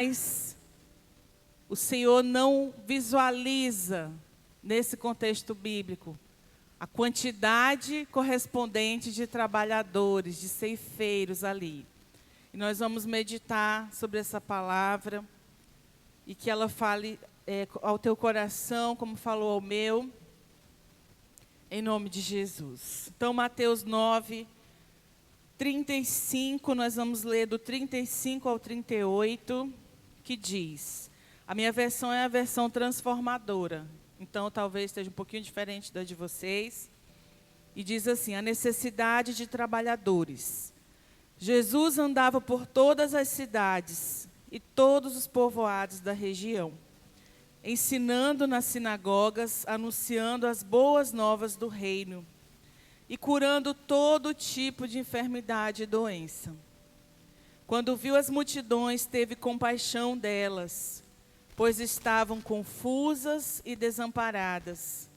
Mas o Senhor não visualiza, nesse contexto bíblico, a quantidade correspondente de trabalhadores, de ceifeiros ali. E nós vamos meditar sobre essa palavra e que ela fale ao teu coração, como falou ao meu, em nome de Jesus. Então, Mateus 9, 35, nós vamos ler do 35 ao 38, que diz, a minha versão é a versão transformadora, então talvez esteja um pouquinho diferente da de vocês, e diz assim, a necessidade de trabalhadores. Jesus andava por todas as cidades e todos os povoados da região, ensinando nas sinagogas, anunciando as boas novas do reino e curando todo tipo de enfermidade e doença. Quando viu as multidões, teve compaixão delas, pois estavam confusas e desamparadas,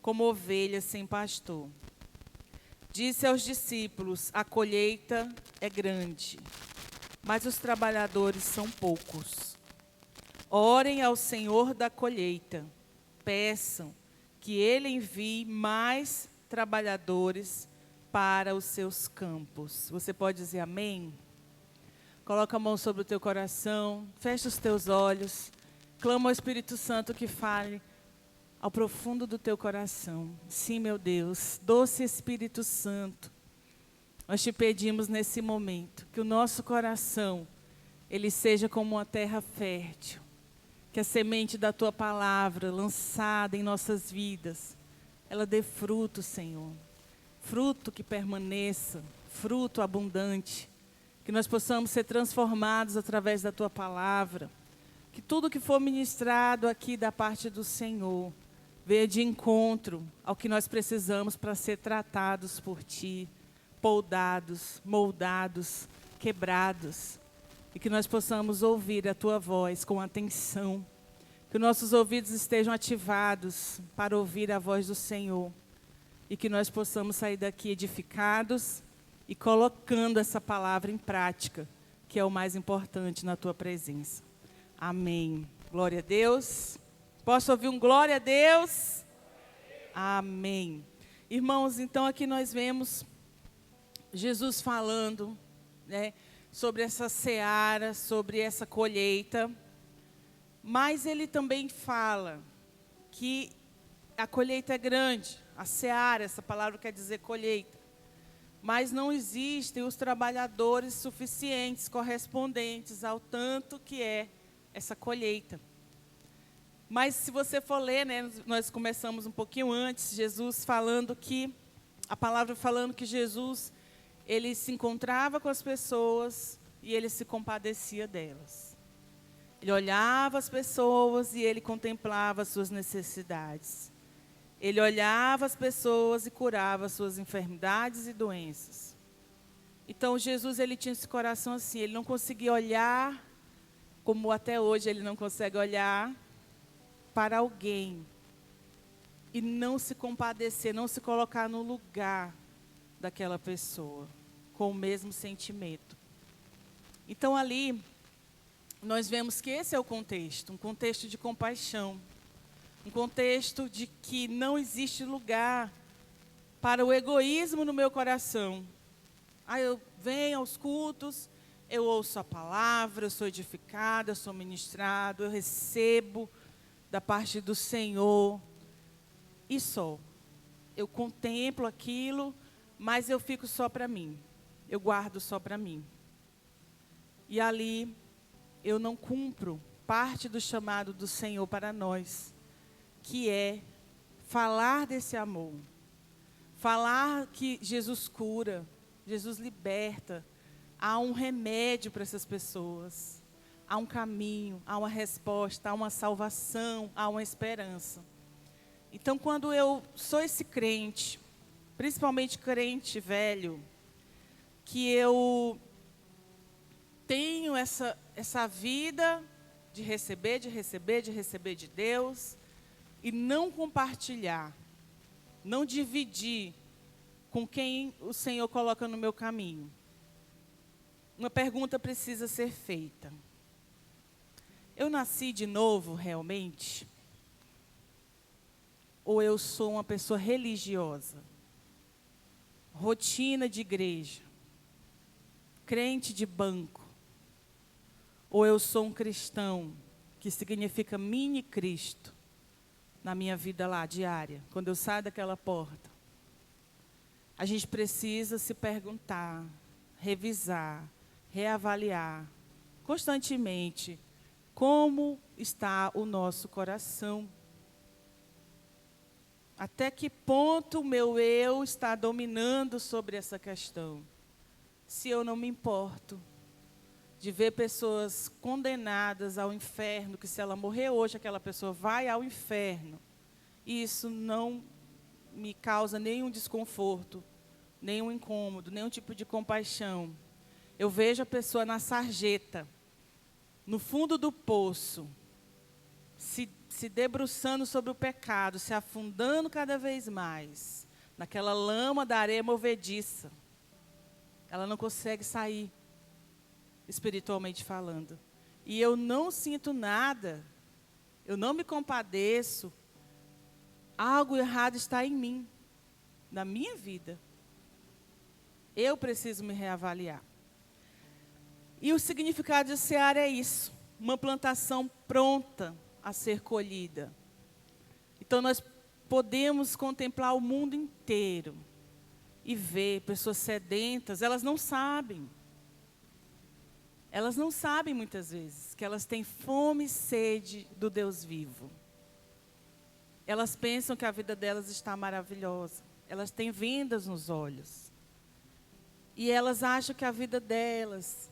como ovelhas sem pastor. Disse aos discípulos, a colheita é grande, mas os trabalhadores são poucos. Orem ao Senhor da colheita, peçam que Ele envie mais trabalhadores para os seus campos. Você pode dizer amém? Coloca a mão sobre o teu coração, fecha os teus olhos, clama ao Espírito Santo que fale ao profundo do teu coração. Sim, meu Deus, doce Espírito Santo, nós te pedimos nesse momento que o nosso coração, ele seja como uma terra fértil, que a semente da tua palavra lançada em nossas vidas, ela dê fruto, Senhor, fruto que permaneça, fruto abundante, que nós possamos ser transformados através da tua palavra, que tudo que for ministrado aqui da parte do Senhor, venha de encontro ao que nós precisamos para ser tratados por ti, podados, moldados, quebrados, e que nós possamos ouvir a tua voz com atenção, que nossos ouvidos estejam ativados para ouvir a voz do Senhor, e que nós possamos sair daqui edificados e colocando essa palavra em prática, que é o mais importante na tua presença. Amém. Glória a Deus. Posso ouvir um glória a Deus? Amém. Irmãos, então aqui nós vemos Jesus falando, né, sobre essa seara, sobre essa colheita, mas ele também fala que a colheita é grande, a seara, essa palavra quer dizer colheita, mas não existem os trabalhadores suficientes, correspondentes ao tanto que é essa colheita. Mas se você for ler, né, nós começamos um pouquinho antes, Jesus falando que, a palavra falando que Jesus, ele se encontrava com as pessoas e ele se compadecia delas. Ele olhava as pessoas e ele contemplava as suas necessidades. Ele olhava as pessoas e curava as suas enfermidades e doenças. Então Jesus, ele tinha esse coração assim, ele não conseguia olhar, como até hoje ele não consegue olhar para alguém e não se compadecer, não se colocar no lugar daquela pessoa, com o mesmo sentimento. Então ali, nós vemos que esse é o contexto, um contexto de compaixão, um contexto de que não existe lugar para o egoísmo no meu coração. Eu venho aos cultos, eu ouço a palavra, eu sou edificado, eu sou ministrado, eu recebo da parte do Senhor, e só. Eu contemplo aquilo, mas eu fico só para mim. Eu guardo só para mim. E ali, eu não cumpro parte do chamado do Senhor para nós, que é falar desse amor. Falar que Jesus cura, Jesus liberta. Há um remédio para essas pessoas. Há um caminho, há uma resposta, há uma salvação, há uma esperança. Então, quando eu sou esse crente, principalmente crente velho, que eu tenho essa vida de receber de Deus, e não compartilhar, não dividir com quem o Senhor coloca no meu caminho. Uma pergunta precisa ser feita. Eu nasci de novo, realmente? Ou eu sou uma pessoa religiosa? Rotina de igreja? Crente de banco? Ou eu sou um cristão, que significa mini Cristo, na minha vida lá, diária, quando eu saio daquela porta? A gente precisa se perguntar, revisar, reavaliar, constantemente, como está o nosso coração. Até que ponto o meu eu está dominando sobre essa questão? Se eu não me importo de ver pessoas condenadas ao inferno, que se ela morrer hoje, aquela pessoa vai ao inferno, e isso não me causa nenhum desconforto, nenhum incômodo, nenhum tipo de compaixão. Eu vejo a pessoa na sarjeta, no fundo do poço, se debruçando sobre o pecado, se afundando cada vez mais, naquela lama da areia movediça. Ela não consegue sair, espiritualmente falando. E eu não sinto nada, eu não me compadeço. Algo errado está em mim, na minha vida. Eu preciso me reavaliar. E o significado de seara é isso, uma plantação pronta a ser colhida. Então nós podemos contemplar o mundo inteiro e ver pessoas sedentas, elas não sabem. Elas não sabem muitas vezes que elas têm fome e sede do Deus vivo. Elas pensam que a vida delas está maravilhosa. Elas têm vendas nos olhos. E elas acham que a vida delas,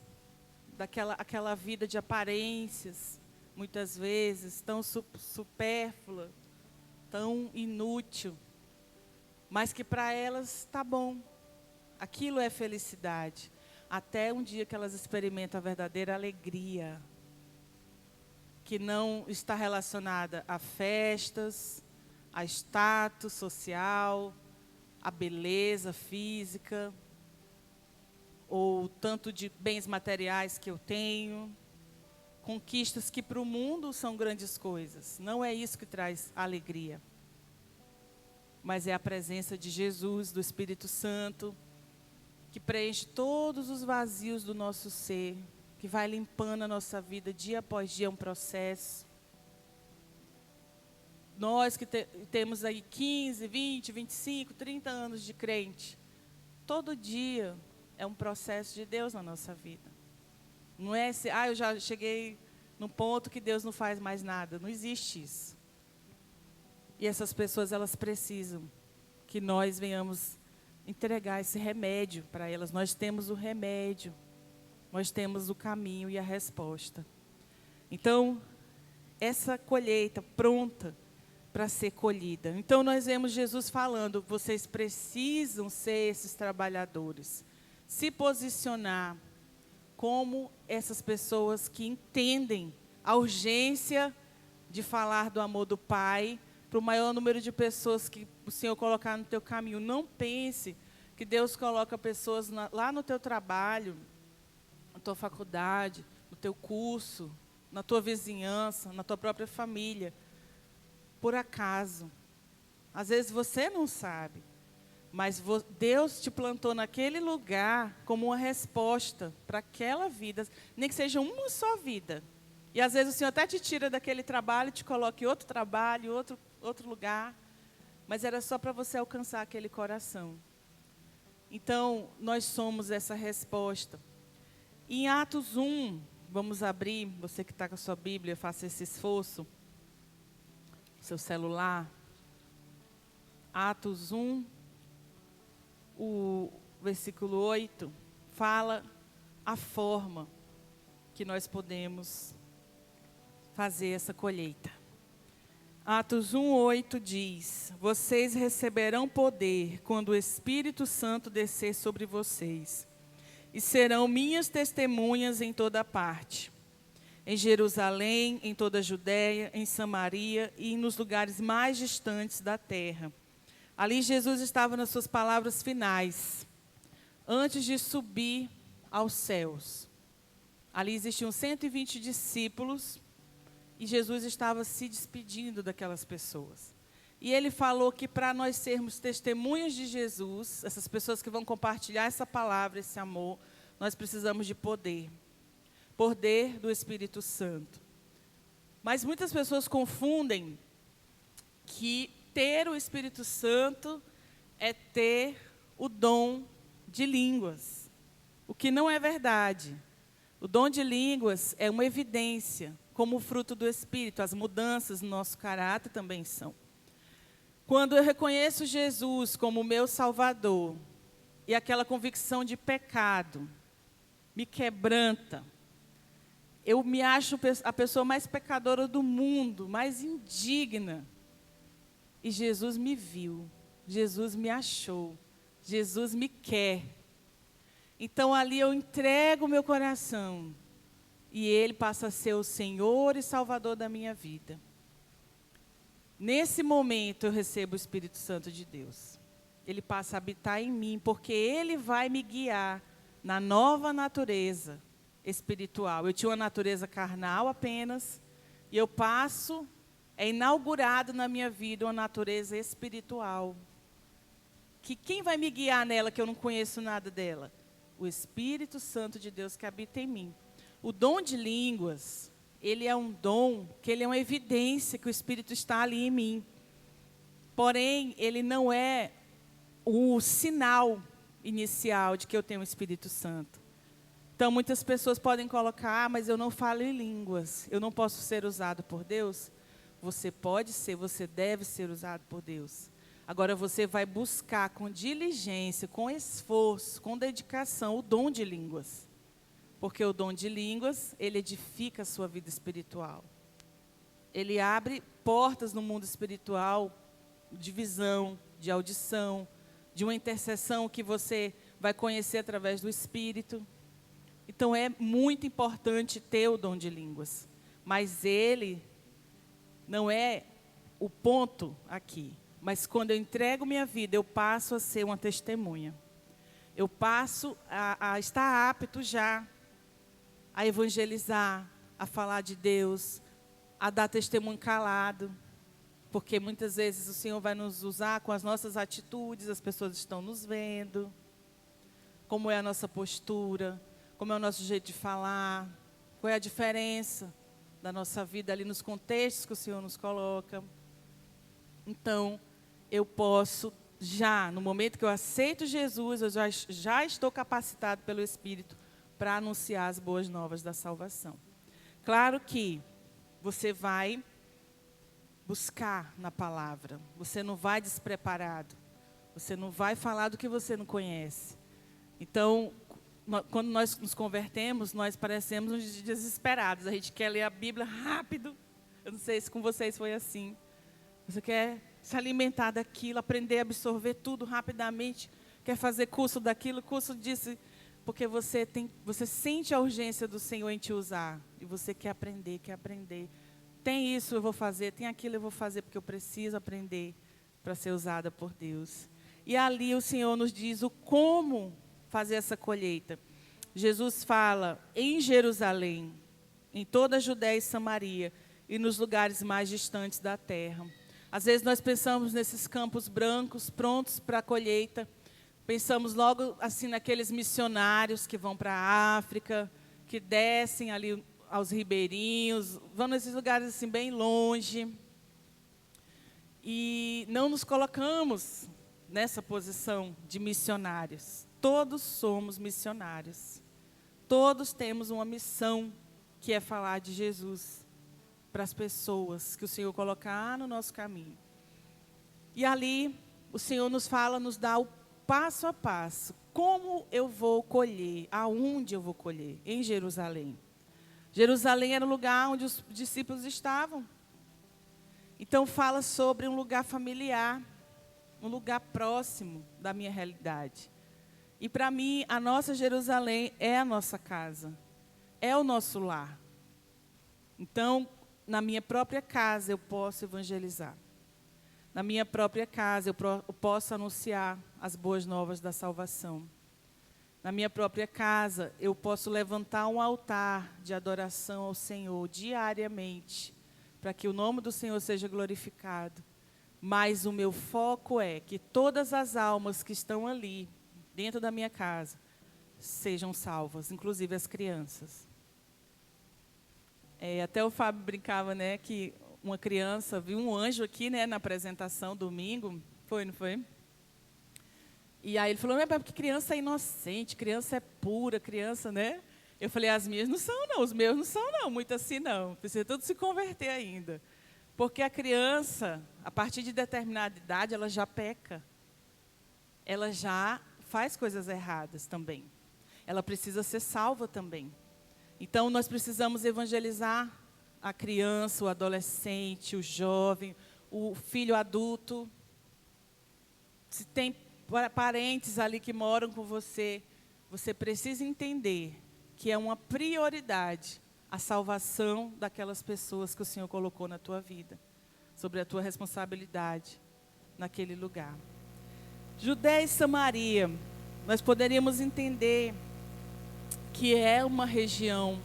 aquela vida de aparências, muitas vezes, tão supérflua, tão inútil, mas que para elas está bom. Aquilo é felicidade. Até um dia que elas experimentam a verdadeira alegria, que não está relacionada a festas, a status social, a beleza física, ou tanto de bens materiais que eu tenho, conquistas que para o mundo são grandes coisas. Não é isso que traz alegria, mas é a presença de Jesus, do Espírito Santo, que preenche todos os vazios do nosso ser, que vai limpando a nossa vida dia após dia, um processo. Nós que temos aí 15, 20, 25, 30 anos de crente, todo dia é um processo de Deus na nossa vida. Não é se, eu já cheguei num ponto que Deus não faz mais nada. Não existe isso. E essas pessoas, elas precisam que nós venhamos entregar esse remédio para elas. Nós temos o remédio, nós temos o caminho e a resposta. Então, essa colheita pronta para ser colhida. Então, nós vemos Jesus falando, vocês precisam ser esses trabalhadores, se posicionar como essas pessoas que entendem a urgência de falar do amor do Pai para o maior número de pessoas que o Senhor colocar no teu caminho. Não pense que Deus coloca pessoas lá no teu trabalho, na tua faculdade, no teu curso, na tua vizinhança, na tua própria família, por acaso. Às vezes você não sabe, mas Deus te plantou naquele lugar como uma resposta para aquela vida, nem que seja uma só vida. E às vezes o Senhor até te tira daquele trabalho e te coloca em outro trabalho, outro lugar, mas era só para você alcançar aquele coração. Então, nós somos essa resposta. Em Atos 1, vamos abrir, você que está com a sua Bíblia, faça esse esforço, seu celular. Atos 1, o versículo 8, fala a forma que nós podemos fazer essa colheita. Atos 1:8 diz: vocês receberão poder quando o Espírito Santo descer sobre vocês, e serão minhas testemunhas em toda parte, em Jerusalém, em toda a Judéia, em Samaria e nos lugares mais distantes da terra. Ali Jesus estava nas suas palavras finais, antes de subir aos céus. Ali existiam 120 discípulos, e Jesus estava se despedindo daquelas pessoas. E ele falou que para nós sermos testemunhas de Jesus, essas pessoas que vão compartilhar essa palavra, esse amor, nós precisamos de poder. Poder do Espírito Santo. Mas muitas pessoas confundem que ter o Espírito Santo é ter o dom de línguas. O que não é verdade. O dom de línguas é uma evidência, como o fruto do Espírito. As mudanças no nosso caráter também são. Quando eu reconheço Jesus como meu Salvador, e aquela convicção de pecado me quebranta, eu me acho a pessoa mais pecadora do mundo, mais indigna. E Jesus me viu, Jesus me achou, Jesus me quer. Então ali eu entrego o meu coração e Ele passa a ser o Senhor e Salvador da minha vida. Nesse momento eu recebo o Espírito Santo de Deus. Ele passa a habitar em mim, porque Ele vai me guiar na nova natureza espiritual. Eu tinha uma natureza carnal apenas, e eu passo, é inaugurado na minha vida uma natureza espiritual. Que quem vai me guiar nela, que eu não conheço nada dela? O Espírito Santo de Deus que habita em mim. O dom de línguas, ele é um dom, que ele é uma evidência que o Espírito está ali em mim. Porém, ele não é o sinal inicial de que eu tenho o Espírito Santo. Então, muitas pessoas podem colocar, mas eu não falo em línguas, eu não posso ser usado por Deus. Você pode ser, você deve ser usado por Deus. Agora, você vai buscar com diligência, com esforço, com dedicação, o dom de línguas. Porque o dom de línguas, ele edifica a sua vida espiritual. Ele abre portas no mundo espiritual, de visão, de audição, de uma intercessão que você vai conhecer através do Espírito. Então, é muito importante ter o dom de línguas. Mas ele não é o ponto aqui. Mas quando eu entrego minha vida, eu passo a ser uma testemunha. Eu passo a estar apto já a evangelizar, a falar de Deus, a dar testemunho calado. Porque muitas vezes o Senhor vai nos usar com as nossas atitudes, as pessoas estão nos vendo. Como é a nossa postura, como é o nosso jeito de falar, qual é a diferença da nossa vida ali nos contextos que o Senhor nos coloca. Então, eu posso já, no momento que eu aceito Jesus, eu já estou capacitado pelo Espírito para anunciar as boas novas da salvação. Claro que você vai buscar na palavra, você não vai despreparado, você não vai falar do que você não conhece. Então, quando nós nos convertemos, nós parecemos uns desesperados. A gente quer ler a Bíblia rápido. Eu não sei se com vocês foi assim. Você quer se alimentar daquilo, aprender a absorver tudo rapidamente. Quer fazer curso daquilo, curso disso. Porque você sente a urgência do Senhor em te usar. E você quer aprender, quer aprender. Tem isso, eu vou fazer. Tem aquilo, eu vou fazer, porque eu preciso aprender para ser usada por Deus. E ali o Senhor nos diz o como fazer essa colheita. Jesus fala em Jerusalém, em toda a Judéia e Samaria, e nos lugares mais distantes da terra. Às vezes nós pensamos nesses campos brancos, prontos para a colheita. Pensamos logo assim naqueles missionários que vão para a África, que descem ali aos ribeirinhos, vão nesses lugares assim bem longe. E não nos colocamos nessa posição de missionários. Todos somos missionários. Todos temos uma missão, que é falar de Jesus para as pessoas que o Senhor colocar no nosso caminho. E ali, o Senhor nos fala, nos dá o passo a passo. Como eu vou colher? Aonde eu vou colher? Em Jerusalém. Jerusalém era o lugar onde os discípulos estavam. Então, fala sobre um lugar familiar, um lugar próximo da minha realidade. E para mim, a nossa Jerusalém é a nossa casa, é o nosso lar. Então, na minha própria casa eu posso evangelizar. Na minha própria casa eu posso anunciar as boas novas da salvação. Na minha própria casa eu posso levantar um altar de adoração ao Senhor diariamente, para que o nome do Senhor seja glorificado. Mas o meu foco é que todas as almas que estão ali, dentro da minha casa, sejam salvas, inclusive as crianças. Até o Fábio brincava, né, que uma criança viu um anjo aqui, né, na apresentação, domingo. Foi, não foi? E aí ele falou, mas porque criança é inocente, criança é pura, criança, né? Eu falei, as minhas não são, não, os meus não são, não, muito assim, não. Precisa tudo se converter ainda. Porque a criança, a partir de determinada idade, ela já peca. Ela já faz coisas erradas também. Ela precisa ser salva também. Então, nós precisamos evangelizar a criança, o adolescente, o jovem, o filho adulto. Se tem parentes ali que moram com você, você precisa entender que é uma prioridade a salvação daquelas pessoas que o Senhor colocou na tua vida, sobre a tua responsabilidade naquele lugar. Judéia e Samaria, nós poderíamos entender que é uma região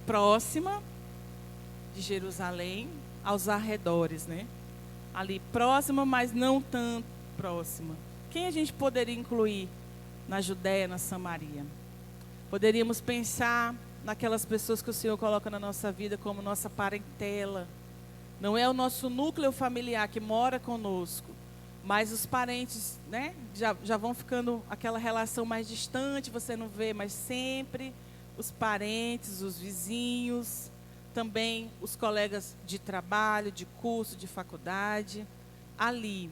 próxima de Jerusalém, aos arredores, né? Ali próxima, mas não tão próxima. Quem a gente poderia incluir na Judéia, na Samaria? Poderíamos pensar naquelas pessoas que o Senhor coloca na nossa vida como nossa parentela. Não é o nosso núcleo familiar que mora conosco, mas os parentes, né, já vão ficando aquela relação mais distante, você não vê, mas sempre os parentes, os vizinhos, também os colegas de trabalho, de curso, de faculdade. Ali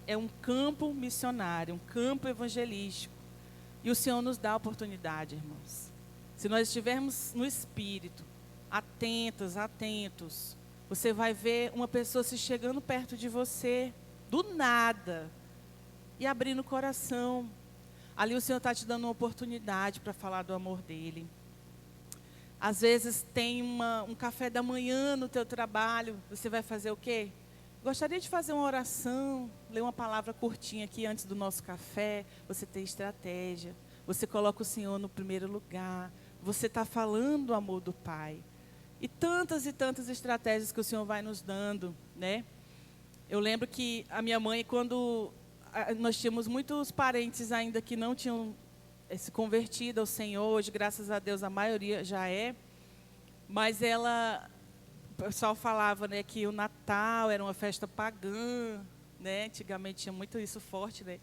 é um campo missionário, um campo evangelístico. E o Senhor nos dá a oportunidade, irmãos. Se nós estivermos no Espírito, atentos, você vai ver uma pessoa se chegando perto de você, do nada, e abrindo o coração. Ali o Senhor está te dando uma oportunidade para falar do amor dEle. Às vezes tem um café da manhã no teu trabalho, você vai fazer o quê? Gostaria de fazer uma oração, ler uma palavra curtinha aqui antes do nosso café. Você tem estratégia, você coloca o Senhor no primeiro lugar, você está falando do amor do Pai. E tantas estratégias que o Senhor vai nos dando, né? Eu lembro que a minha mãe, quando nós tínhamos muitos parentes ainda que não tinham se convertido ao Senhor, hoje, graças a Deus, a maioria já é, mas o pessoal falava, né, que o Natal era uma festa pagã, né? Antigamente tinha muito isso forte, né?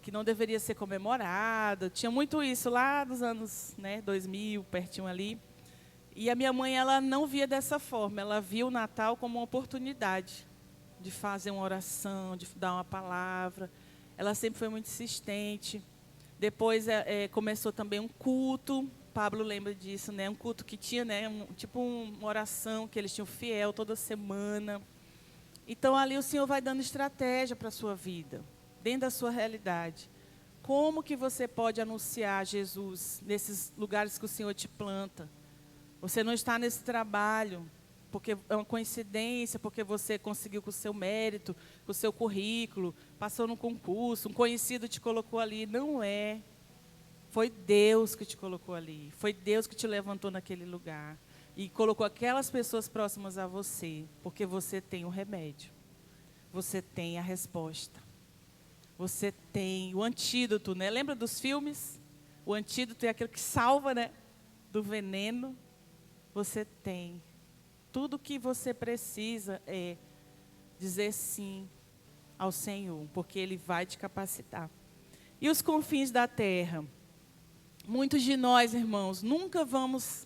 Que não deveria ser comemorada, tinha muito isso lá nos anos, né, 2000, pertinho ali. E a minha mãe, ela não via dessa forma, ela via o Natal como uma oportunidade de fazer uma oração, de dar uma palavra. Ela sempre foi muito insistente. Depois começou também um culto, Pablo lembra disso, né? Um culto que tinha, né, uma oração que eles tinham fiel toda semana. Então ali o Senhor vai dando estratégia para a sua vida, dentro da sua realidade. Como que você pode anunciar Jesus nesses lugares que o Senhor te planta? Você não está nesse trabalho porque é uma coincidência, porque você conseguiu com o seu mérito, com o seu currículo, passou num concurso, um conhecido te colocou ali. Não é. Foi Deus que te colocou ali. Foi Deus que te levantou naquele lugar. E colocou aquelas pessoas próximas a você, porque você tem o remédio. Você tem a resposta. Você tem o antídoto, né? Lembra dos filmes? O antídoto é aquilo que salva, né, do veneno. Você tem. Tudo que você precisa é dizer sim ao Senhor, porque Ele vai te capacitar. E os confins da terra? Muitos de nós, irmãos, nunca vamos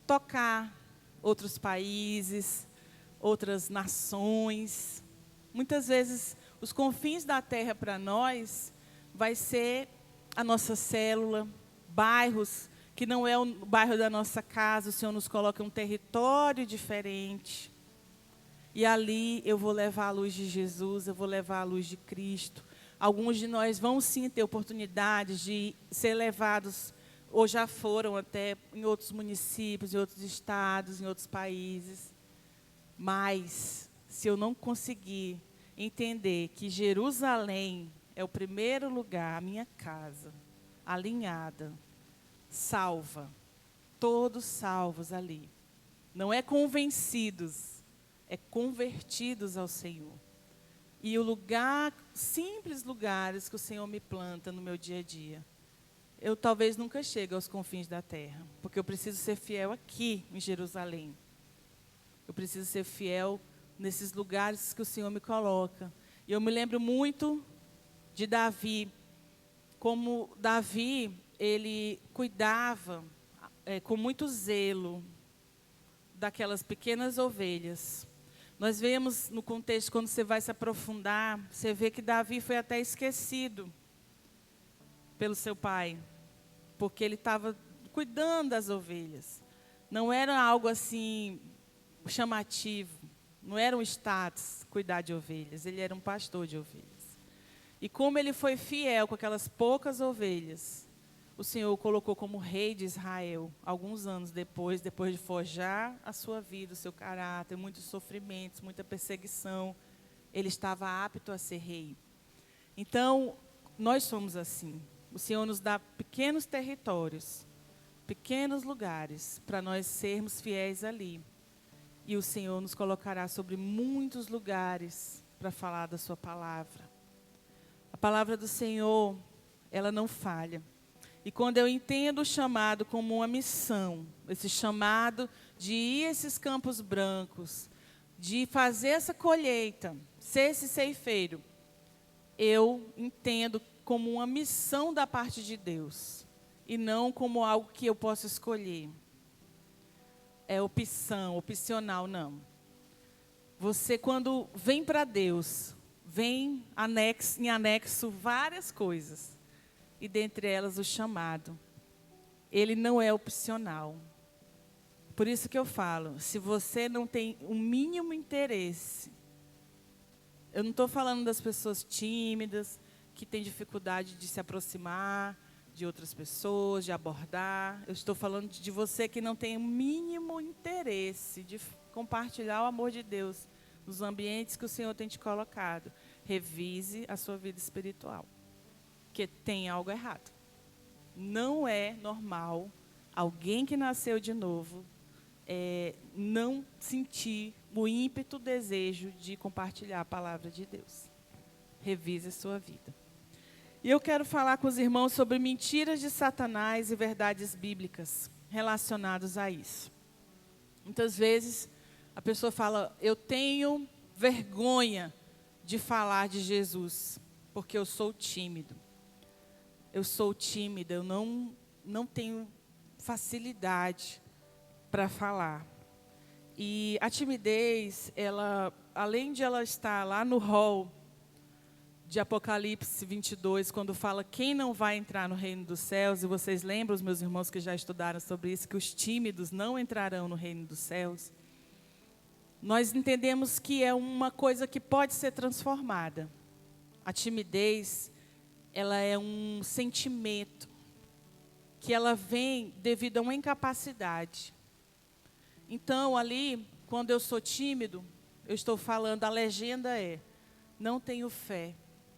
tocar outros países, outras nações. Muitas vezes, os confins da terra para nós vai ser a nossa célula, bairros que não é o bairro da nossa casa, o Senhor nos coloca em um território diferente. E ali eu vou levar a luz de Jesus, eu vou levar a luz de Cristo. Alguns de nós vão sim ter oportunidades de ser levados, ou já foram até em outros municípios, em outros estados, em outros países. Mas, se eu não conseguir entender que Jerusalém é o primeiro lugar, a minha casa, alinhada, salva, todos salvos ali. Não é convencidos, é convertidos ao Senhor. E o lugar, simples lugares que o Senhor me planta no meu dia a dia, eu talvez nunca chegue aos confins da terra, porque eu preciso ser fiel aqui em Jerusalém. Eu preciso ser fiel nesses lugares que o Senhor me coloca. E eu me lembro muito de Davi, como Davi, ele cuidava com muito zelo daquelas pequenas ovelhas. Nós vemos no contexto, quando você vai se aprofundar, você vê que Davi foi até esquecido pelo seu pai, porque ele estava cuidando das ovelhas. Não era algo assim chamativo, não era um status cuidar de ovelhas, ele era um pastor de ovelhas. E como ele foi fiel com aquelas poucas ovelhas, o Senhor o colocou como rei de Israel, alguns anos depois de forjar a sua vida, o seu caráter, muitos sofrimentos, muita perseguição, ele estava apto a ser rei. Então, nós somos assim. O Senhor nos dá pequenos territórios, pequenos lugares, para nós sermos fiéis ali. E o Senhor nos colocará sobre muitos lugares para falar da sua palavra. A palavra do Senhor, ela não falha. E quando eu entendo o chamado como uma missão, esse chamado de ir a esses campos brancos, de fazer essa colheita, ser esse ceifeiro, eu entendo como uma missão da parte de Deus, e não como algo que eu posso escolher. É opção, opcional, não. Você, quando vem para Deus, vem em anexo várias coisas. E dentre elas o chamado. Ele não é opcional. Por isso que eu falo, se você não tem o mínimo interesse, eu não estou falando das pessoas tímidas, que têm dificuldade de se aproximar de outras pessoas, de abordar. Eu estou falando de você que não tem o mínimo interesse de compartilhar o amor de Deus nos ambientes que o Senhor tem te colocado. Revise a sua vida espiritual. Porque tem algo errado. Não é normal alguém que nasceu de novo não sentir o ímpeto, o desejo de compartilhar a palavra de Deus. Revise a sua vida. E eu quero falar com os irmãos sobre mentiras de Satanás e verdades bíblicas relacionadas a isso. Muitas vezes a pessoa fala, eu tenho vergonha de falar de Jesus, porque eu sou tímido. Eu sou tímida, eu não tenho facilidade para falar. E a timidez, ela, além de ela estar lá no rol de Apocalipse 22, quando fala quem não vai entrar no reino dos céus, e vocês lembram, os meus irmãos que já estudaram sobre isso, que os tímidos não entrarão no reino dos céus. Nós entendemos que é uma coisa que pode ser transformada. A timidez, ela é um sentimento que ela vem devido a uma incapacidade. Então, ali, quando eu sou tímido, eu estou falando, a legenda é, não tenho fé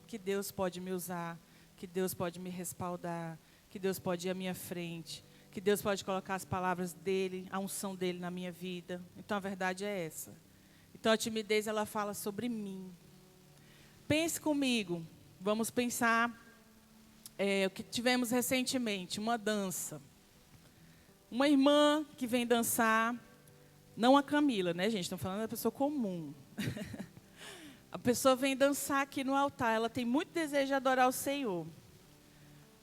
que Deus pode me usar, que Deus pode me respaldar, que Deus pode ir à minha frente, que Deus pode colocar as palavras dEle, a unção dEle na minha vida. Então, a verdade é essa. Então, a timidez, ela fala sobre mim. Pense comigo, vamos pensar o que tivemos recentemente, uma dança. Uma irmã que vem dançar, não a Camila, né, gente? Estamos falando da pessoa comum. A pessoa vem dançar aqui no altar, ela tem muito desejo de adorar o Senhor.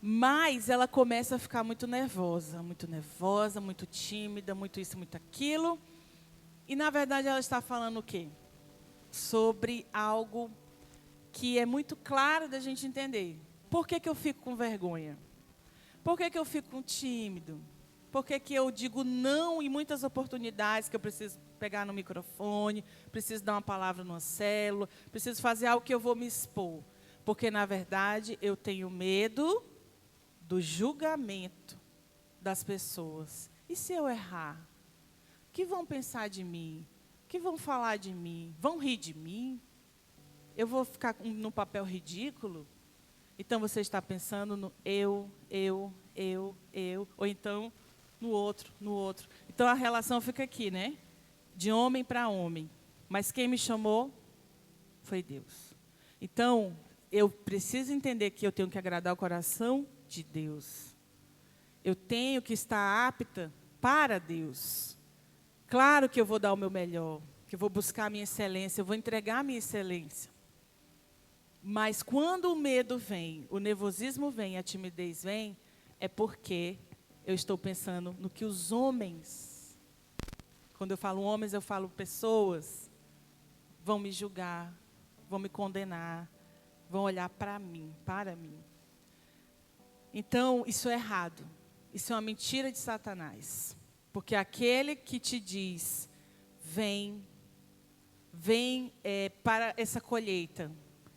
Mas ela começa a ficar muito nervosa, muito tímida, muito isso, muito aquilo. E, na verdade, ela está falando o quê? Sobre algo que é muito claro da gente entender. Por que eu fico com vergonha? Por que eu fico tímido? Por que eu digo não em muitas oportunidades que eu preciso pegar no microfone, preciso dar uma palavra numa célula, preciso fazer algo que eu vou me expor? Porque, na verdade, eu tenho medo do julgamento das pessoas. E se eu errar? O que vão pensar de mim? O que vão falar de mim? Vão rir de mim? Eu vou ficar no papel ridículo? Então, você está pensando no eu. Ou então, no outro, no outro. Então a relação fica aqui, né? De homem para homem. Mas quem me chamou foi Deus. Então, eu preciso entender que eu tenho que agradar o coração de Deus. Eu tenho que estar apta para Deus. Claro que eu vou dar o meu melhor, que eu vou buscar a minha excelência, eu vou entregar a minha excelência. Mas quando o medo vem, o nervosismo vem, a timidez vem, é porque eu estou pensando no que os homens, quando eu falo homens, eu falo pessoas, vão me julgar, vão me condenar, vão olhar para mim, para mim. Então, isso é errado. Isso é uma mentira de Satanás. Porque aquele que te diz, vem para essa colheita,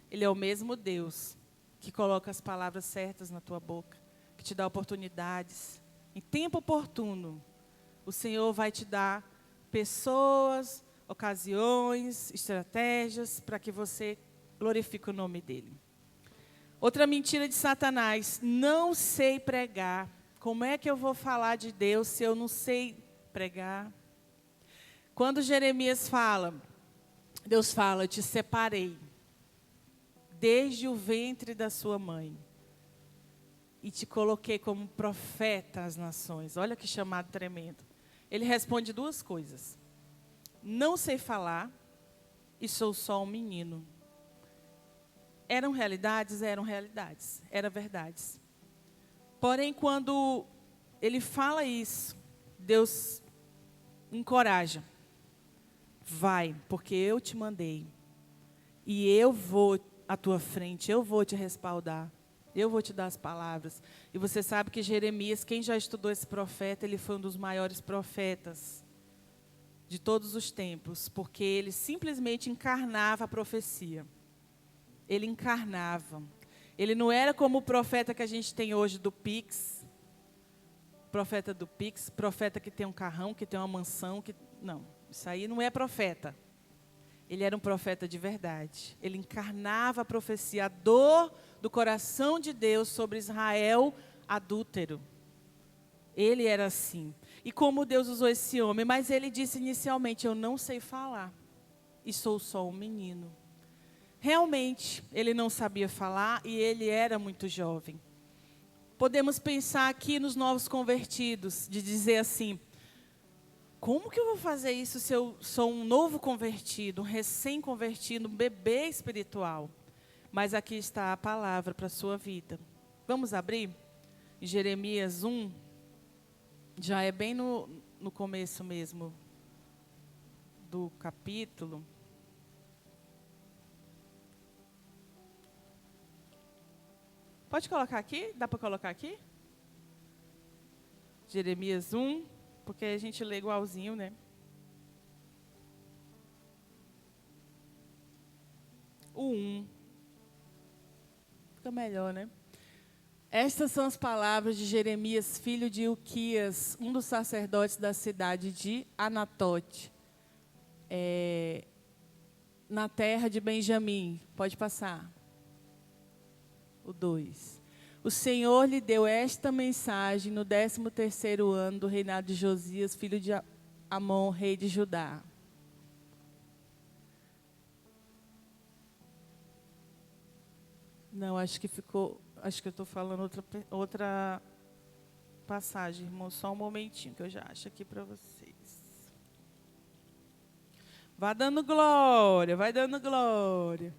ele é o mesmo Deus que coloca as palavras certas na tua boca, que te dá oportunidades. Em tempo oportuno, o Senhor vai te dar pessoas, ocasiões, estratégias para que você glorifique o nome dele. Outra mentira de Satanás, não sei pregar. Como é que eu vou falar de Deus se eu não sei pregar? Quando Jeremias fala, Deus fala, eu te separei desde o ventre da sua mãe e te coloquei como profeta às nações. Olha que chamado tremendo. Ele responde duas coisas. Não sei falar e sou só um menino. Eram realidades? Eram realidades. Eram verdades. Porém, quando ele fala isso, Deus encoraja. Vai, porque eu te mandei. E eu vou à tua frente, eu vou te respaldar. Eu vou te dar as palavras. E você sabe que Jeremias, quem já estudou esse profeta, ele foi um dos maiores profetas de todos os tempos, porque ele simplesmente encarnava a profecia. Ele encarnava. Ele não era como o profeta que a gente tem hoje do Pix, profeta do Pix, profeta que tem um carrão, que tem uma mansão, não, isso aí não é profeta. Ele era um profeta de verdade. Ele encarnava a profecia, a dor do coração de Deus sobre Israel adúltero. Ele era assim. E como Deus usou esse homem? Mas ele disse inicialmente, eu não sei falar e sou só um menino. Realmente, ele não sabia falar e ele era muito jovem. Podemos pensar aqui nos novos convertidos, de dizer assim, como que eu vou fazer isso se eu sou um novo convertido, um recém-convertido, um bebê espiritual? Mas aqui está a palavra para a sua vida. Vamos abrir? Em Jeremias 1, já é bem no começo mesmo do capítulo. Pode colocar aqui? Dá para colocar aqui? Jeremias 1, porque a gente lê igualzinho, né? O 1. Fica melhor, né? Estas são as palavras de Jeremias, filho de Ilquias, um dos sacerdotes da cidade de Anatote, na terra de Benjamim. Pode passar. O 2. O Senhor lhe deu esta mensagem no 13º ano do reinado de Josias, filho de Amon, rei de Judá. Não, acho que ficou... Acho que eu estou falando outra passagem, irmão. Só um momentinho que eu já acho aqui para vocês. Vai dando glória, vai dando glória.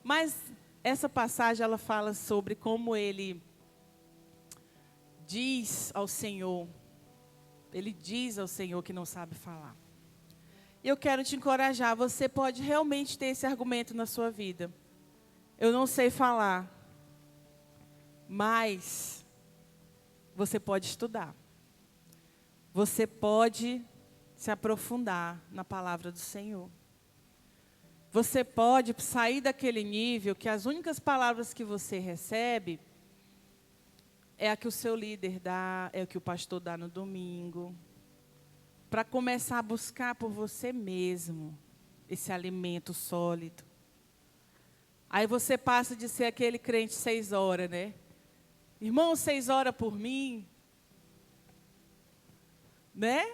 Mas essa passagem, ela fala sobre como ele diz ao Senhor. Ele diz ao Senhor que não sabe falar. E eu quero te encorajar, você pode realmente ter esse argumento na sua vida. Eu não sei falar, mas você pode estudar. Você pode se aprofundar na palavra do Senhor. Você pode sair daquele nível que as únicas palavras que você recebe é a que o seu líder dá, é o que o pastor dá no domingo. Para começar a buscar por você mesmo esse alimento sólido. Aí você passa de ser aquele crente 6 horas, né? Irmão, 6 horas por mim, né?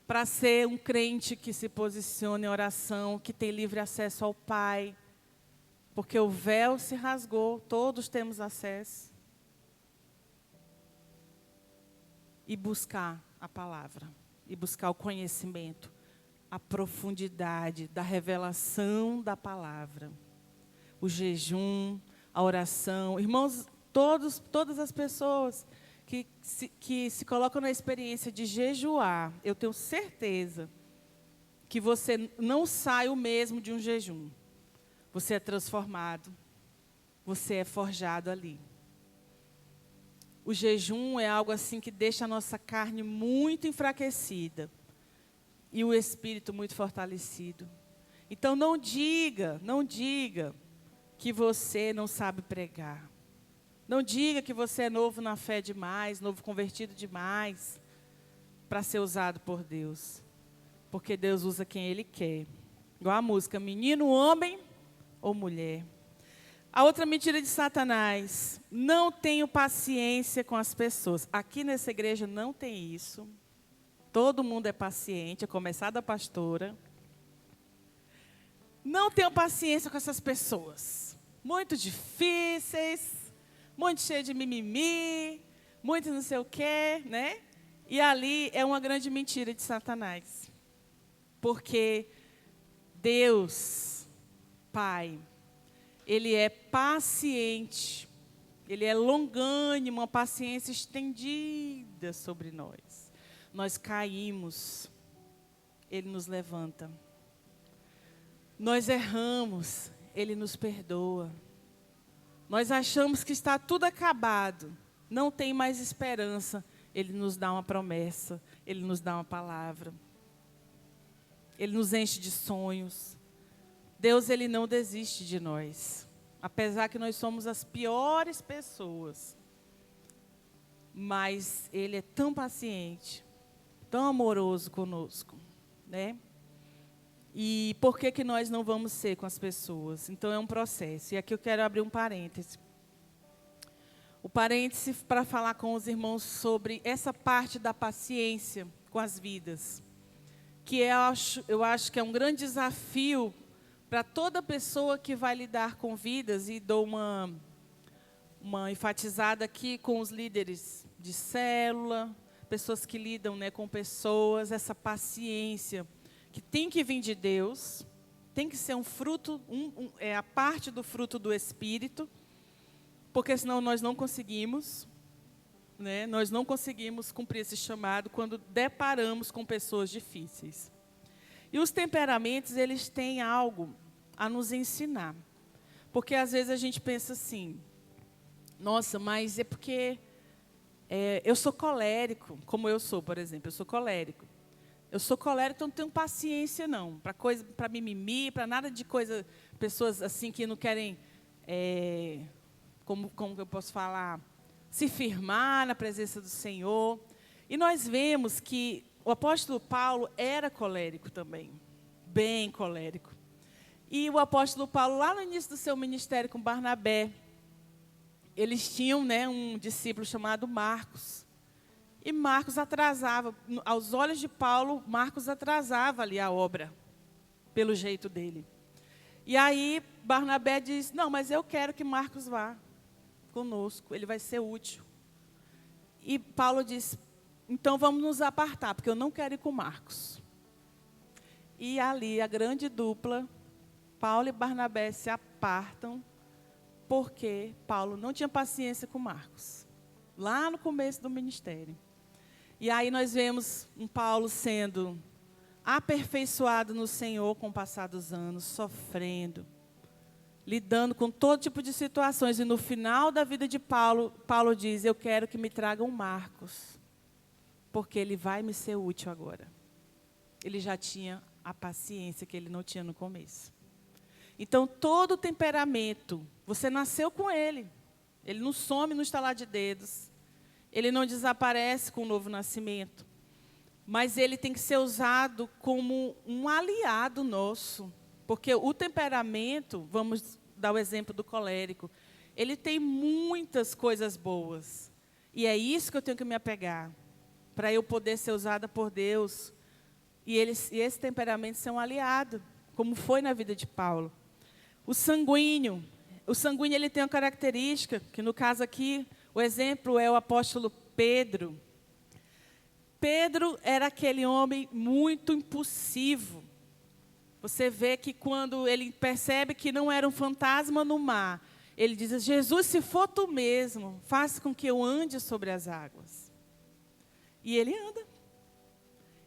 Para ser um crente que se posiciona em oração, que tem livre acesso ao Pai. Porque o véu se rasgou, todos temos acesso. E buscar a palavra, e buscar o conhecimento, a profundidade da revelação da palavra. O jejum, a oração. Irmãos, todas as pessoas que se colocam na experiência de jejuar, eu tenho certeza que você não sai o mesmo de um jejum. Você é transformado, você é forjado ali. O jejum é algo assim que deixa a nossa carne muito enfraquecida e o espírito muito fortalecido. Então não diga que você não sabe pregar. Não diga que você é novo na fé demais, novo convertido demais, para ser usado por Deus. Porque Deus usa quem Ele quer. Igual a música, menino, homem ou mulher. A outra mentira de Satanás, não tenho paciência com as pessoas. Aqui nessa igreja não tem isso. Todo mundo é paciente, a começar da pastora. Não tenho paciência com essas pessoas. Muito difíceis, muito cheio de mimimi, muito não sei o quê, né? E ali é uma grande mentira de Satanás. Porque Deus, Pai, Ele é paciente, Ele é longânimo, uma paciência estendida sobre nós. Nós caímos, Ele nos levanta. Nós erramos, Ele nos perdoa. Nós achamos que está tudo acabado, não tem mais esperança. Ele nos dá uma promessa, Ele nos dá uma palavra. Ele nos enche de sonhos. Deus, Ele não desiste de nós. Apesar que nós somos as piores pessoas. Mas Ele é tão paciente, tão amoroso conosco, né? E por que nós não vamos ser com as pessoas? Então é um processo. E aqui eu quero abrir um parêntese. O parêntese para falar com os irmãos sobre essa parte da paciência com as vidas. Que eu acho que é um grande desafio para toda pessoa que vai lidar com vidas. E dou uma enfatizada aqui com os líderes de célula, pessoas que lidam, né, com pessoas, essa paciência que tem que vir de Deus, tem que ser um fruto, é a parte do fruto do Espírito, porque senão nós não conseguimos, né, nós não conseguimos cumprir esse chamado quando deparamos com pessoas difíceis. E os temperamentos, eles têm algo a nos ensinar, porque às vezes a gente pensa assim, nossa, mas é porque eu sou colérico, como eu sou, por exemplo, eu sou colérico. Eu sou colérico, então não tenho paciência, não. Para mimimi, para nada de coisa... Pessoas assim que não querem... como eu posso falar? Se firmar na presença do Senhor. E nós vemos que o apóstolo Paulo era colérico também. Bem colérico. E o apóstolo Paulo, lá no início do seu ministério com Barnabé, eles tinham, né, um discípulo chamado Marcos. E Marcos atrasava, aos olhos de Paulo, Marcos atrasava ali a obra, pelo jeito dele. E aí Barnabé diz, não, mas eu quero que Marcos vá conosco, ele vai ser útil. E Paulo diz, então vamos nos apartar, porque eu não quero ir com Marcos. E ali a grande dupla, Paulo e Barnabé se apartam, porque Paulo não tinha paciência com Marcos, lá no começo do ministério. E aí nós vemos um Paulo sendo aperfeiçoado no Senhor com o passar dos anos, sofrendo, lidando com todo tipo de situações. E no final da vida de Paulo, Paulo diz, eu quero que me tragam Marcos, porque ele vai me ser útil agora. Ele já tinha a paciência que ele não tinha no começo. Então, todo temperamento, você nasceu com ele. Ele não some no estalar de dedos. Ele não desaparece com o novo nascimento. Mas ele tem que ser usado como um aliado nosso. Porque o temperamento, vamos dar o exemplo do colérico, ele tem muitas coisas boas. E é isso que eu tenho que me apegar, para eu poder ser usada por Deus. E esse temperamento ser um aliado, como foi na vida de Paulo. O sanguíneo ele tem uma característica, que no caso aqui, o exemplo é o apóstolo Pedro. Pedro era aquele homem muito impulsivo. Você vê que quando ele percebe que não era um fantasma no mar, ele diz: Jesus, se for tu mesmo, faça com que eu ande sobre as águas. E ele anda.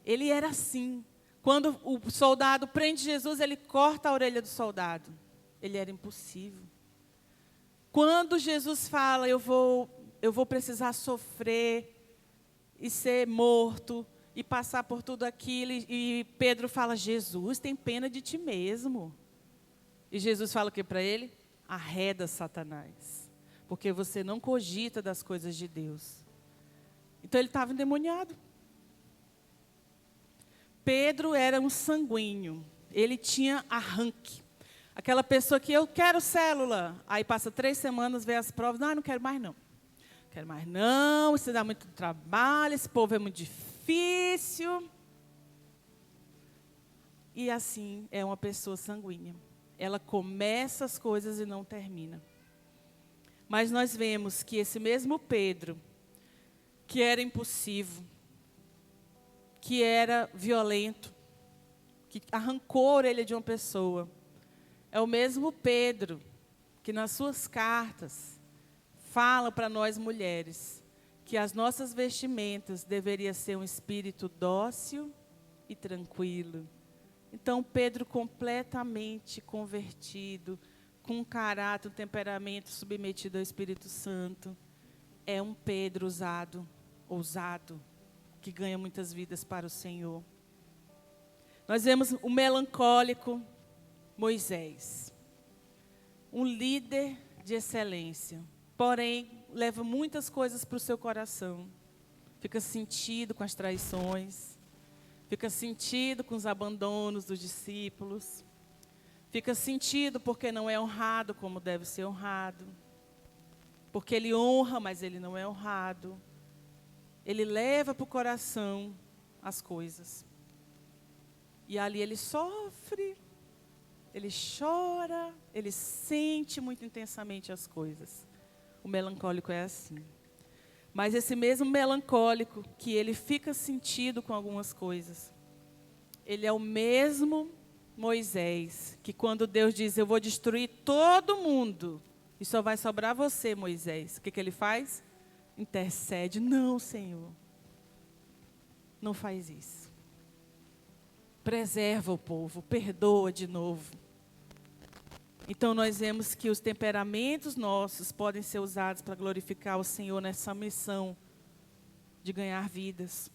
Ele era assim. Quando o soldado prende Jesus, ele corta a orelha do soldado. Ele era impulsivo. Quando Jesus fala, eu vou precisar sofrer e ser morto e passar por tudo aquilo, e Pedro fala: Jesus, tem pena de ti mesmo. E Jesus fala o que para ele? Arreda, Satanás, porque você não cogita das coisas de Deus. Então ele estava endemoniado. Pedro era um sanguíneo, ele tinha arranque. Aquela pessoa que eu quero célula, aí passa 3 semanas, vê as provas, não quero mais não. Quero mais não, isso dá muito trabalho, esse povo é muito difícil. E assim é uma pessoa sanguínea. Ela começa as coisas e não termina. Mas nós vemos que esse mesmo Pedro, que era impulsivo, que era violento, que arrancou a orelha de uma pessoa, é o mesmo Pedro que nas suas cartas fala para nós mulheres que as nossas vestimentas deveriam ser um espírito dócil e tranquilo. Então, Pedro completamente convertido, com um caráter, um temperamento submetido ao Espírito Santo, é um Pedro ousado, que ganha muitas vidas para o Senhor. Nós vemos o melancólico Moisés, um líder de excelência, porém, leva muitas coisas para o seu coração. Fica sentido com as traições, fica sentido com os abandonos dos discípulos, fica sentido porque não é honrado como deve ser honrado, porque ele honra, mas ele não é honrado. Ele leva para o coração as coisas. E ali ele sofre, ele chora, ele sente muito intensamente as coisas. O melancólico é assim. Mas esse mesmo melancólico, que ele fica sentido com algumas coisas, ele é o mesmo Moisés, que quando Deus diz: eu vou destruir todo mundo, e só vai sobrar você, Moisés. O que ele faz? Intercede: não, Senhor, não faz isso. Preserva o povo, perdoa de novo. Então, nós vemos que os temperamentos nossos podem ser usados para glorificar o Senhor nessa missão de ganhar vidas.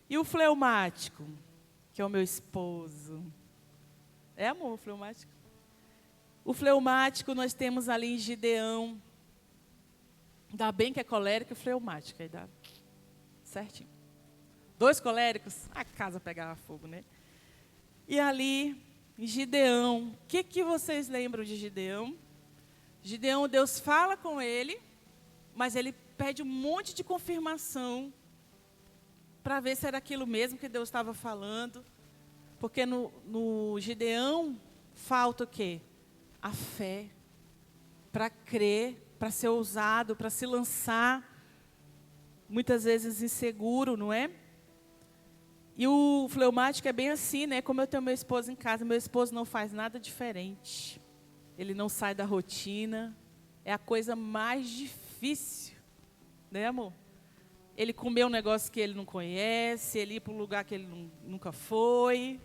E o fleumático, que é o meu esposo. É, amor, o fleumático? O fleumático nós temos ali em Gideão. Ainda bem que é colérico e fleumático, aí dá certinho. 2 coléricos, a casa pegava fogo, né? E ali, em Gideão, o que vocês lembram de Gideão? Gideão, Deus fala com ele, mas ele pede um monte de confirmação para ver se era aquilo mesmo que Deus estava falando. Porque no Gideão falta o quê? A fé, para crer, para ser ousado, para se lançar, muitas vezes inseguro, não é? E o fleumático é bem assim, né? Como eu tenho meu esposo em casa, meu esposo não faz nada diferente. Ele não sai da rotina. É a coisa mais difícil, né, amor? Ele comer um negócio que ele não conhece, ele ir para um lugar que ele nunca foi,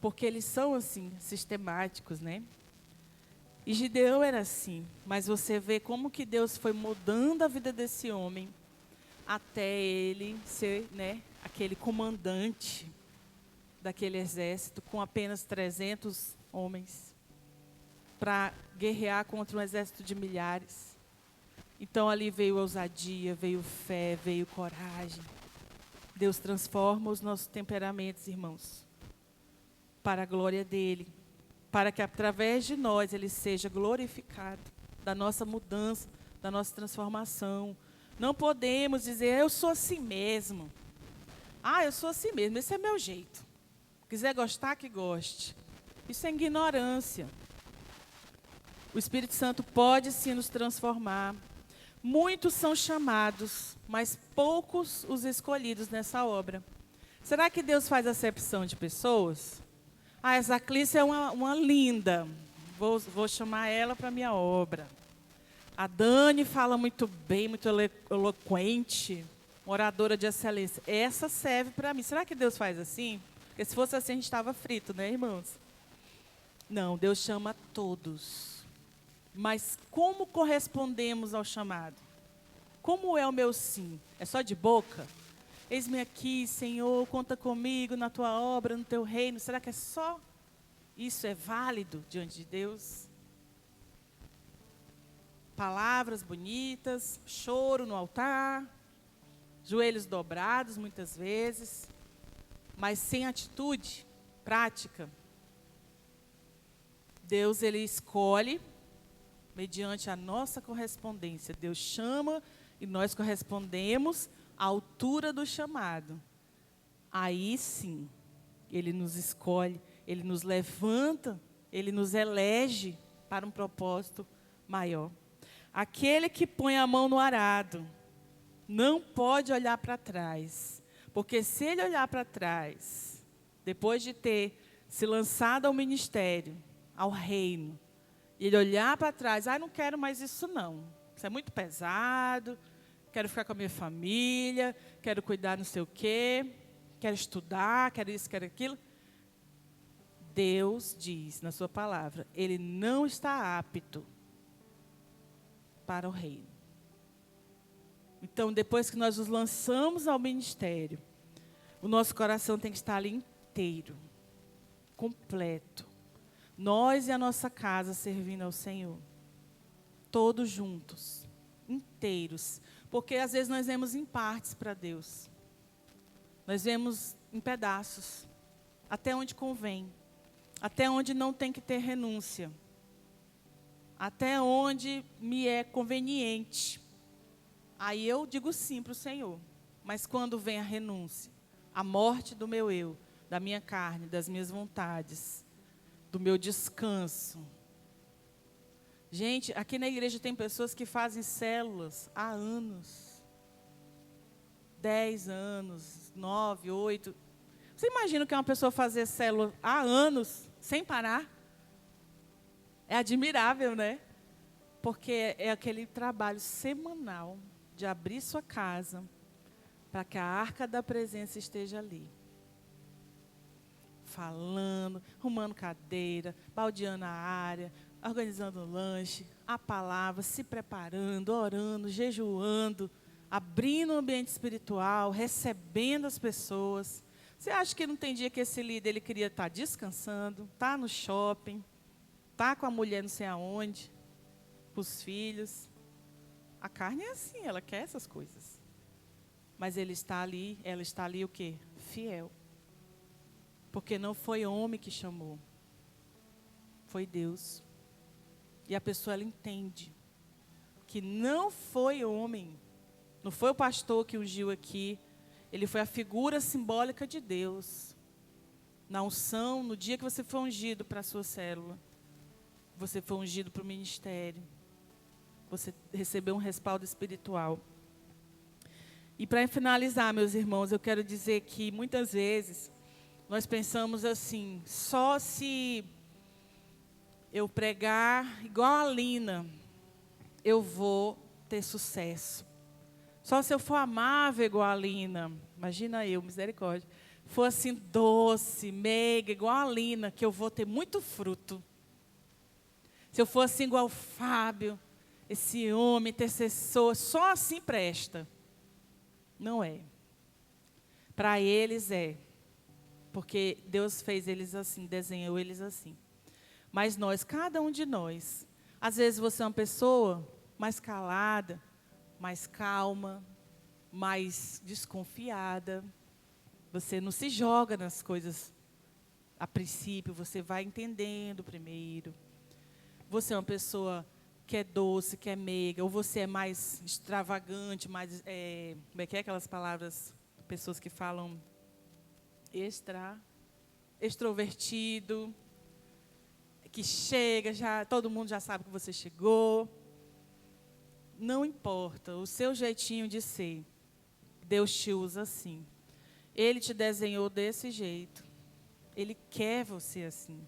porque eles são assim, sistemáticos, né? E Gideão era assim, mas você vê como que Deus foi mudando a vida desse homem, até ele ser, né, aquele comandante daquele exército, com apenas 300 homens, para guerrear contra um exército de milhares. Então ali veio ousadia, veio fé, veio coragem. Deus transforma os nossos temperamentos, irmãos, para a glória dele, para que através de nós ele seja glorificado. da nossa mudança, da nossa transformação. Não podemos dizer, eu sou assim mesmo. Eu sou assim mesmo, esse é meu jeito. Quiser gostar, que goste. Isso é ignorância. O Espírito Santo pode sim nos transformar. Muitos são chamados, mas poucos os escolhidos nessa obra. Será que Deus faz acepção de pessoas? Essa Clícia é uma linda. Vou chamar ela para a minha obra. A Dani fala muito bem, muito eloquente, oradora de excelência. Essa serve para mim. Será que Deus faz assim? Porque se fosse assim, a gente estava frito, né, irmãos? Não, Deus chama todos. Mas como correspondemos ao chamado? Como é o meu sim? É só de boca? Eis-me aqui, Senhor, conta comigo na tua obra, no teu reino. Será que é só isso é válido diante de Deus? Palavras bonitas, choro no altar, joelhos dobrados muitas vezes, mas sem atitude prática. Deus, ele escolhe mediante a nossa correspondência. Deus chama e nós correspondemos à altura do chamado. Aí sim, ele nos escolhe, ele nos levanta, ele nos elege para um propósito maior. Aquele que põe a mão no arado não pode olhar para trás, porque se ele olhar para trás, depois de ter se lançado ao ministério, ao reino, e ele olhar para trás, não quero mais isso não, isso é muito pesado, quero ficar com a minha família, quero cuidar não sei o quê, quero estudar, quero isso, quero aquilo. Deus diz na sua palavra, ele não está apto para o reino. Então, depois que nós nos lançamos ao ministério, o nosso coração tem que estar ali inteiro, completo. Nós e a nossa casa servindo ao Senhor. Todos juntos, inteiros. Porque às vezes nós vemos em partes para Deus. Nós vemos em pedaços. Até onde convém. Até onde não tem que ter renúncia. Até onde me é conveniente. Aí eu digo sim para o Senhor. Mas quando vem a renúncia, a morte do meu eu, da minha carne, das minhas vontades, do meu descanso. Gente, aqui na igreja tem pessoas que fazem células há anos. 10 anos, 9, 8. Você imagina que é uma pessoa fazer célula há anos, sem parar? É admirável, né? Porque é aquele trabalho semanal de abrir sua casa para que a arca da presença esteja ali. Falando, arrumando cadeira, baldeando a área, organizando o lanche, a palavra, se preparando, orando, jejuando, abrindo o ambiente espiritual, recebendo as pessoas. Você acha que não tem dia que esse líder ele queria estar descansando, estar no shopping, estar com a mulher não sei aonde, com os filhos? A carne é assim, ela quer essas coisas. Mas ele está ali, ela está ali o quê? Fiel. Porque não foi homem que chamou. Foi Deus. E a pessoa, ela entende que não foi homem. Não foi o pastor que ungiu aqui. Ele foi a figura simbólica de Deus. Na unção, no dia que você foi ungido para a sua célula. Você foi ungido para o ministério. Você recebeu um respaldo espiritual. E para finalizar, meus irmãos, eu quero dizer que muitas vezes nós pensamos assim, só se eu pregar igual a Lina, eu vou ter sucesso. Só se eu for amável igual a Lina, imagina eu, misericórdia, for assim doce, meiga, igual a Lina, que eu vou ter muito fruto. Se eu for assim igual o Fábio, esse homem intercessor, só assim presta. Não é. Para eles é. Porque Deus fez eles assim, desenhou eles assim. Mas nós, cada um de nós, às vezes você é uma pessoa mais calada, mais calma, mais desconfiada. Você não se joga nas coisas a princípio, você vai entendendo primeiro. Você é uma pessoa que é doce, que é meiga, ou você é mais extravagante, mais, como é que é aquelas palavras, pessoas que falam extrovertido, que chega, já todo mundo já sabe que você chegou. Não importa, o seu jeitinho de ser, Deus te usa assim. Ele te desenhou desse jeito. Ele quer você assim.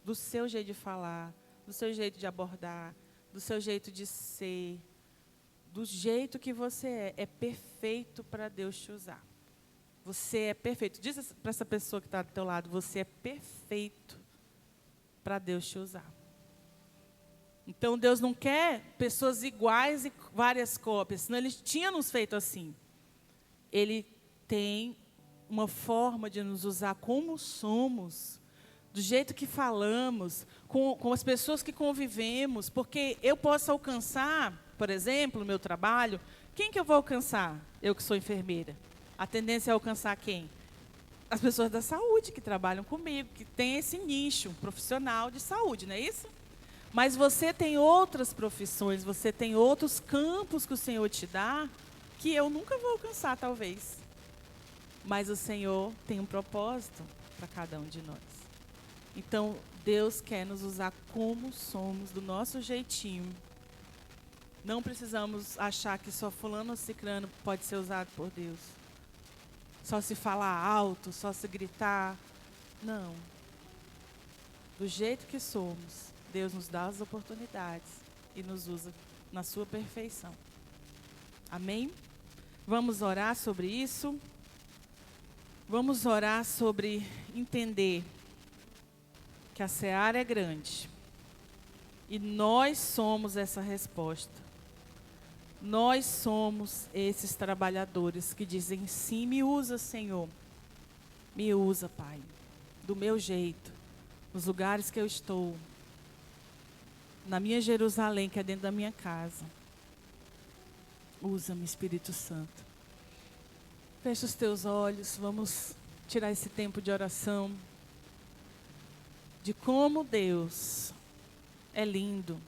Do seu jeito de falar, do seu jeito de abordar, do seu jeito de ser, do jeito que você é perfeito para Deus te usar. Você é perfeito. Diz para essa pessoa que está do teu lado, você é perfeito para Deus te usar. Então, Deus não quer pessoas iguais e várias cópias, senão Ele tinha nos feito assim. Ele tem uma forma de nos usar como somos, do jeito que falamos, com as pessoas que convivemos, porque eu posso alcançar, por exemplo, no meu trabalho, quem que eu vou alcançar? Eu que sou enfermeira. A tendência é alcançar quem? As pessoas da saúde que trabalham comigo, que tem esse nicho profissional de saúde, não é isso? Mas você tem outras profissões, você tem outros campos que o Senhor te dá, que eu nunca vou alcançar, talvez. Mas o Senhor tem um propósito para cada um de nós. Então, Deus quer nos usar como somos, do nosso jeitinho. Não precisamos achar que só fulano ou cicrano pode ser usado por Deus. Só se falar alto, só se gritar. Não. Do jeito que somos, Deus nos dá as oportunidades e nos usa na sua perfeição. Amém? Vamos orar sobre isso? Vamos orar sobre entender que a seara é grande e nós somos essa resposta. Nós somos esses trabalhadores que dizem sim, me usa, Senhor. Me usa, Pai, do meu jeito, nos lugares que eu estou, na minha Jerusalém, que é dentro da minha casa. Usa-me, Espírito Santo. Fecha os teus olhos, vamos tirar esse tempo de oração. De como Deus é lindo.